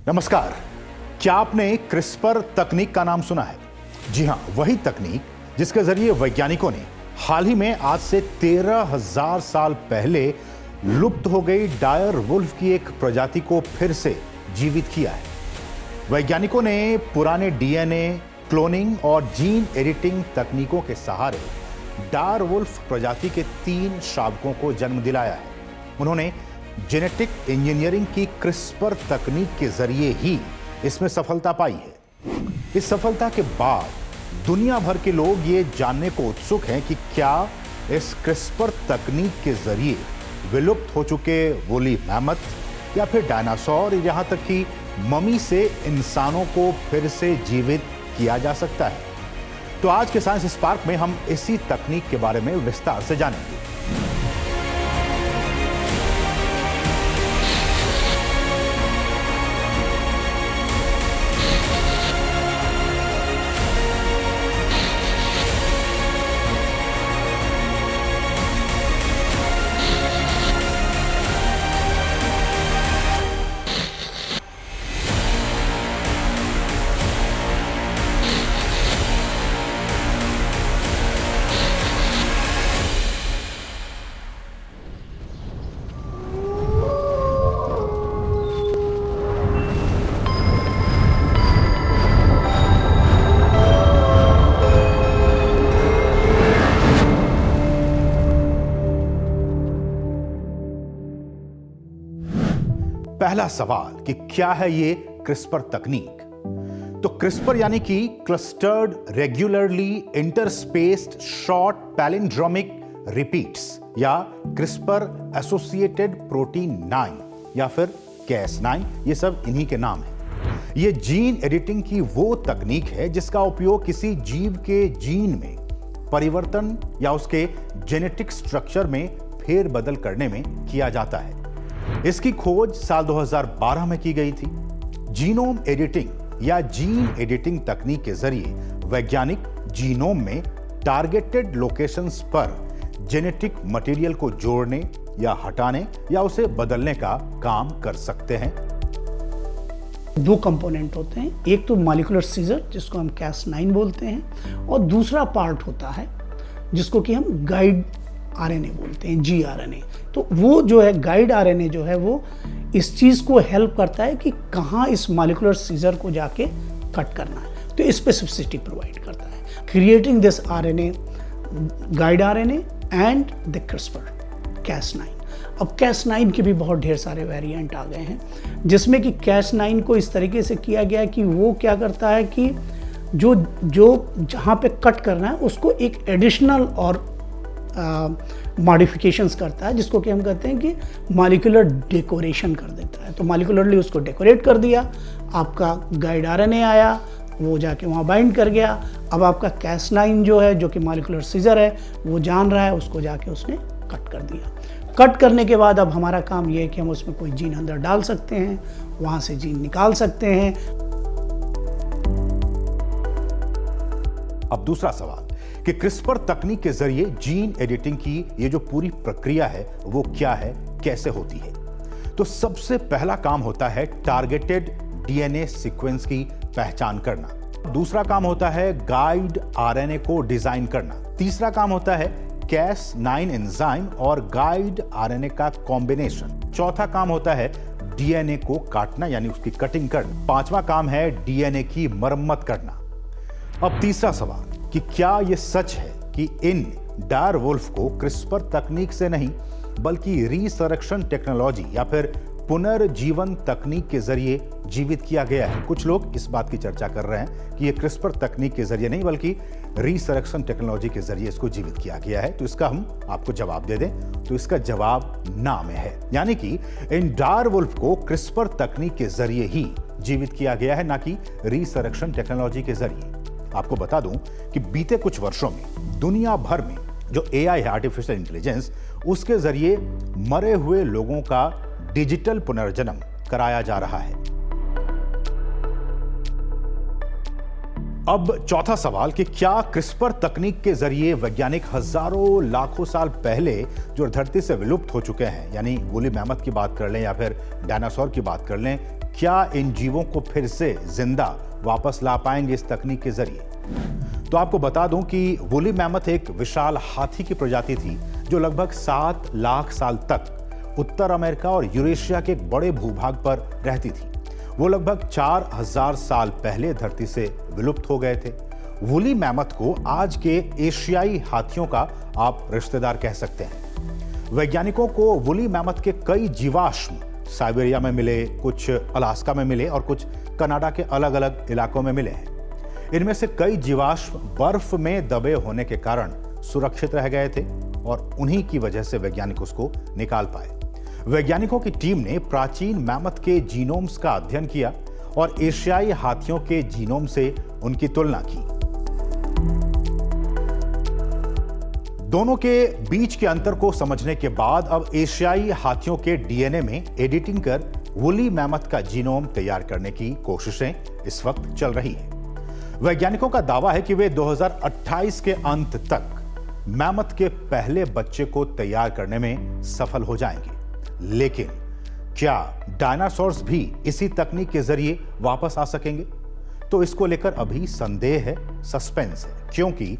नमस्कार। क्या आपने क्रिस्पर तकनीक का नाम सुना है? जी हां, वही तकनीक जिसके जरिए वैज्ञानिकों ने हाल ही में आज से 13,000 साल पहले लुप्त हो गई डायर वुल्फ की एक प्रजाति को फिर से जीवित किया है। वैज्ञानिकों ने पुराने डीएनए, क्लोनिंग और जीन एडिटिंग तकनीकों के सहारे डायर वुल्फ प्रजाति के 3 शावकों को जन्म दिलाया है। उन्होंने जेनेटिक इंजीनियरिंग की क्रिस्पर तकनीक के जरिए ही इसमें सफलता पाई है। इस सफलता के बाद दुनिया भर के लोग ये जानने को उत्सुक हैं कि क्या इस क्रिस्पर तकनीक के जरिए विलुप्त हो चुके वूली मैमथ या फिर डायनासोर, यहां तक कि मम्मी से इंसानों को फिर से जीवित किया जा सकता है। तो आज के साइंस स्पार्क में हम इसी तकनीक के बारे में विस्तार से जानेंगे। पहला सवाल कि क्या है ये क्रिस्पर तकनीक? तो क्रिस्पर यानी कि clustered regularly interspaced short palindromic repeats या क्रिस्पर एसोसिएटेड प्रोटीन 9 या फिर Cas9, ये सब इन्हीं के नाम है। ये जीन एडिटिंग की वो तकनीक है जिसका उपयोग किसी जीव के जीन में परिवर्तन या उसके जेनेटिक स्ट्रक्चर में फेरबदल करने में किया जाता है। इसकी खोज साल 2012 में की गई थी। जीनोम एडिटिंग या जीन एडिटिंग तकनीक के जरिए वैज्ञानिक जीनोम में टारगेटेड लोकेशंस पर जेनेटिक मटेरियल को जोड़ने या हटाने या उसे बदलने का काम कर सकते हैं। 2 कंपोनेंट होते हैं, एक तो मॉलिक्यूलर सीजर जिसको हम Cas9 बोलते हैं और दूसरा पार्ट होता है जिसको कि हम गाइड आरएनए बोलते हैं, gRNA। तो वो जो है गाइड आरएनए जो है वो इस चीज़ को हेल्प करता है कि कहाँ इस मॉलिक्यूलर सीजर को जाके कट करना है, तो स्पेसिफिसिटी प्रोवाइड करता है, creating this RNA, guide RNA and the CRISPR Cas9। अब Cas9 के भी बहुत ढेर सारे वेरिएंट आ गए हैं जिसमें कि Cas9 को इस तरीके से किया गया कि वो क्या करता है कि जो जहाँ पे कट करना है उसको एक एडिशनल और मॉडिफिकेशंस करता है जिसको कि हम कहते हैं कि मॉलिक्यूलर डेकोरेशन कर देता है। तो मॉलिक्यूलरली उसको डेकोरेट कर दिया, आपका गाइड आरएनए आया, वो जाके वहाँ बाइंड कर गया। अब आपका Cas9 जो है, जो कि मॉलिक्यूलर सीजर है, वो जान रहा है, उसको जाके उसने कट कर दिया। कट करने के बाद अब हमारा काम ये है कि हम उसमें कोई जीन अंदर डाल सकते हैं, वहाँ से जीन निकाल सकते हैं। अब दूसरा सवाल कि क्रिस्पर तकनीक के जरिए जीन एडिटिंग की ये जो पूरी प्रक्रिया है वो क्या है, कैसे होती है? तो सबसे पहला काम होता है टारगेटेड डीएनए सीक्वेंस की पहचान करना। दूसरा काम होता है गाइड आरएनए को डिजाइन करना। तीसरा काम होता है Cas9 एंजाइम और गाइड आरएनए का कॉम्बिनेशन। चौथा काम होता है डीएनए को काटना यानी उसकी कटिंग करना। पांचवा काम है डीएनए की मरम्मत करना। अब तीसरा सवाल कि क्या यह सच है कि इन डायर वुल्फ को क्रिस्पर तकनीक से नहीं बल्कि रिसरेक्शन टेक्नोलॉजी या फिर पुनर्जीवन तकनीक के जरिए जीवित किया गया है? कुछ लोग इस बात की चर्चा कर रहे हैं कि यह क्रिस्पर तकनीक के जरिए नहीं बल्कि रिसरेक्शन टेक्नोलॉजी के जरिए इसको जीवित किया गया है। तो इसका हम आपको जवाब दे दें तो इसका जवाब ना में है, यानी कि इन डायर वुल्फ को क्रिस्पर तकनीक के जरिए ही जीवित किया गया है, ना कि रिसरेक्शन टेक्नोलॉजी के जरिए। आपको बता दूं कि बीते कुछ वर्षों में दुनिया भर में जो एआई है, आर्टिफिशियल इंटेलिजेंस, उसके जरिए मरे हुए लोगों का डिजिटल पुनर्जन्म कराया जा रहा है। अब चौथा सवाल कि क्या क्रिस्पर तकनीक के जरिए वैज्ञानिक हजारों लाखों साल पहले जो धरती से विलुप्त हो चुके हैं, यानी वूली मैमथ की बात कर लें या फिर डायनासोर की बात कर लें, क्या इन जीवों को फिर से जिंदा वापस ला पाएंगे इस तकनीक के जरिए? तो आपको बता दूं कि वुली मैमथ एक विशाल हाथी की प्रजाति थी जो लगभग 7 लाख साल तक उत्तर अमेरिका और यूरेशिया के एक बड़े भूभाग पर रहती थी। वो लगभग 4000 साल पहले धरती से विलुप्त हो गए थे। वुली मैमथ को आज के एशियाई हाथियों का आप रिश्तेदार कह सकते हैं। वैज्ञानिकों को वुली मैमथ के कई जीवाश्म साइबेरिया में मिले, कुछ अलास्का में मिले और कुछ कनाडा के अलग अलग इलाकों में मिले हैं। इनमें से कई जीवाश्म बर्फ में दबे होने के कारण सुरक्षित रह गए थे और उन्हीं की वजह से वैज्ञानिक उसको निकाल पाए। वैज्ञानिकों की टीम ने प्राचीन मैमथ के जीनोम्स का अध्ययन किया और एशियाई हाथियों के जीनोम से उनकी तुलना की। दोनों के बीच के अंतर को समझने के बाद अब एशियाई हाथियों के डीएनए में एडिटिंग कर वुली मैमथ का जीनोम तैयार करने की कोशिशें इस वक्त चल रही हैं। वैज्ञानिकों का दावा है कि वे 2028 के अंत तक मैमथ के पहले बच्चे को तैयार करने में सफल हो जाएंगे। लेकिन क्या डायनासोर्स भी इसी तकनीक के जरिए वापस आ सकेंगे? तो इसको लेकर अभी संदेह है, सस्पेंस है, क्योंकि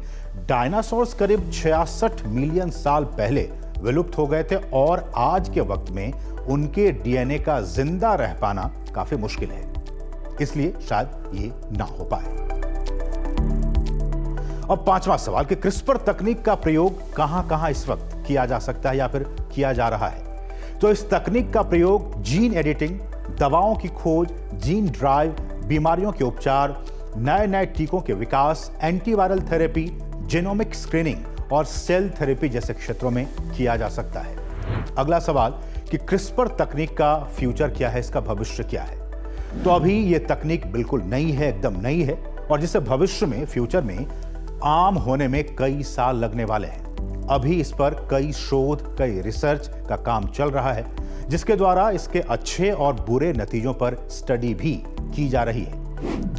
डायनासोर्स करीब 66 मिलियन साल पहले विलुप्त हो गए थे और आज के वक्त में उनके डीएनए का जिंदा रह पाना काफी मुश्किल है। इसलिए शायद ये ना हो पाए। अब पांचवा सवाल कि क्रिस्पर तकनीक का प्रयोग कहां-कहां इस वक्त किया जा सकता है या फिर किया जा रहा है? तो इस तकनीक का प्रयोग जीन एडिटिंग, दवाओं की खोज, जीन ड्राइव, बीमारियों के उपचार, नए टीकों के विकास, एंटीवायरल थेरेपी, जीनोमिक स्क्रीनिंग और सेल थेरेपी जैसे क्षेत्रों में किया जा सकता है। अगला सवाल कि क्रिस्पर तकनीक का फ्यूचर क्या है, इसका भविष्य क्या है? तो अभी यह तकनीक बिल्कुल नई है, एकदम नई है और जिसे भविष्य में, फ्यूचर में आम होने में कई साल लगने वाले हैं। अभी इस पर कई शोध, कई रिसर्च का काम चल रहा है जिसके द्वारा इसके अच्छे और बुरे नतीजों पर स्टडी भी की जा रही है।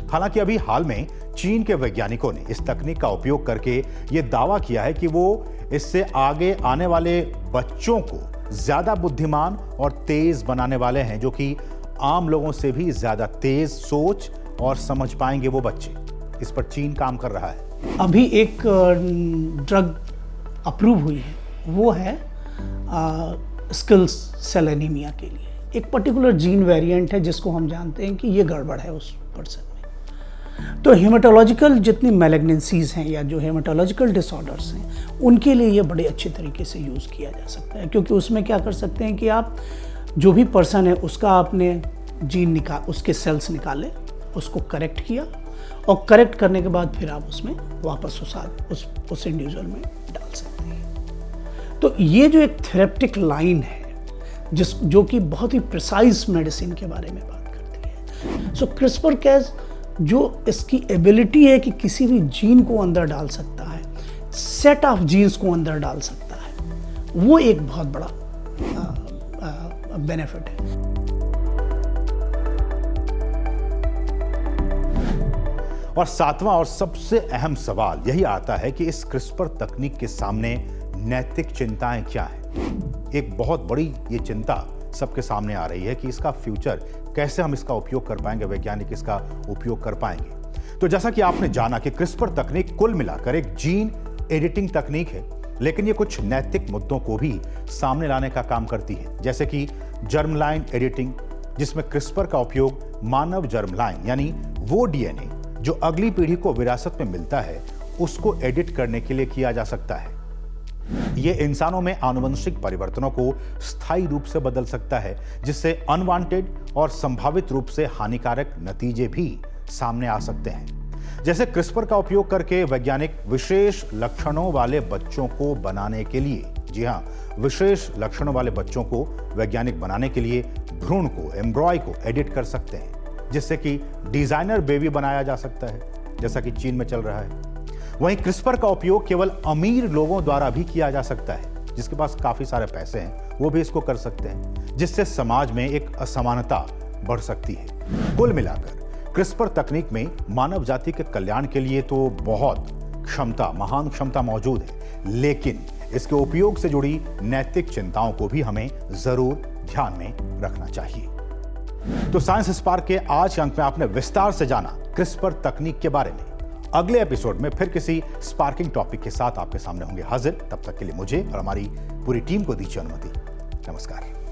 हालांकि अभी हाल में चीन के वैज्ञानिकों ने इस तकनीक का उपयोग करके यह दावा किया है कि वो इससे आगे आने वाले बच्चों को ज्यादा बुद्धिमान और तेज बनाने वाले हैं, जो कि आम लोगों से भी ज्यादा तेज सोच और समझ पाएंगे वो बच्चे। इस पर चीन काम कर रहा है। अभी एक ड्रग अप्रूव हुई है, वो है स्किल सेल एनीमिया के लिए। एक पर्टिकुलर जीन वेरिएंट है जिसको हम जानते हैं कि ये गड़बड़ है उस पर्सन में। तो हेमाटोलॉजिकल जितनी मैलिग्नेंसीज हैं या जो हेमाटोलॉजिकल डिसऑर्डर्स हैं, उनके लिए ये बड़े अच्छे तरीके से यूज़ किया जा सकता है, क्योंकि उसमें क्या कर सकते हैं कि आप जो भी पर्सन है उसका आपने जीन उसके सेल्स निकाले, उसको करेक्ट किया और करेक्ट करने के बाद फिर आप उसमें वापस उस इंडिविजुअल में डाल सकते हैं। तो ये जो एक थेरेप्टिक लाइन है जो कि बहुत ही प्रिसाइज मेडिसिन के बारे में बात करती है। सो क्रिस्पर कैस जो इसकी एबिलिटी है कि किसी भी जीन को अंदर डाल सकता है, सेट ऑफ जीन्स को अंदर डाल सकता है, वो एक बहुत बड़ा बेनिफिट है। और सातवां और सबसे अहम सवाल यही आता है कि इस क्रिस्पर तकनीक के सामने नैतिक चिंताएं क्या हैं? एक बहुत बड़ी ये चिंता सबके सामने आ रही है कि इसका फ्यूचर कैसे हम इसका उपयोग कर पाएंगे, वैज्ञानिक इसका उपयोग कर पाएंगे। तो जैसा कि आपने जाना कि क्रिस्पर तकनीक कुल मिलाकर एक जीन एडिटिंग तकनीक है, लेकिन ये कुछ नैतिक मुद्दों को भी सामने लाने का काम करती है, जैसे कि जर्म लाइन एडिटिंग, जिसमें क्रिस्पर का उपयोग मानव जर्म लाइन यानी वो डीएनए जो अगली पीढ़ी को विरासत में मिलता है उसको एडिट करने के लिए किया जा सकता है। यह इंसानों में आनुवंशिक परिवर्तनों को स्थायी रूप से बदल सकता है, जिससे अनवांटेड और संभावित रूप से हानिकारक नतीजे भी सामने आ सकते हैं। जैसे क्रिस्पर का उपयोग करके वैज्ञानिक विशेष लक्षणों वाले बच्चों को बनाने के लिए, जी हां, विशेष लक्षणों वाले बच्चों को वैज्ञानिक बनाने के लिए भ्रूण को, एम्ब्रॉय को एडिट कर सकते हैं, जिससे कि डिजाइनर बेबी बनाया जा सकता है, जैसा कि चीन में चल रहा है। वहीं क्रिस्पर का उपयोग केवल अमीर लोगों द्वारा भी किया जा सकता है, जिसके पास काफी सारे पैसे हैं, वो भी इसको कर सकते हैं, जिससे समाज में एक असमानता बढ़ सकती है। कुल मिलाकर क्रिस्पर तकनीक में मानव जाति के कल्याण के लिए तो बहुत क्षमता, महान क्षमता मौजूद है, लेकिन इसके उपयोग से जुड़ी नैतिक चिंताओं को भी हमें जरूर ध्यान में रखना चाहिए। तो साइंस स्पार्क के आज के अंक में आपने विस्तार से जाना क्रिस्पर तकनीक के बारे में। अगले एपिसोड में फिर किसी स्पार्किंग टॉपिक के साथ आपके सामने होंगे हाजिर। तब तक के लिए मुझे और हमारी पूरी टीम को दीजिए अनुमति। नमस्कार।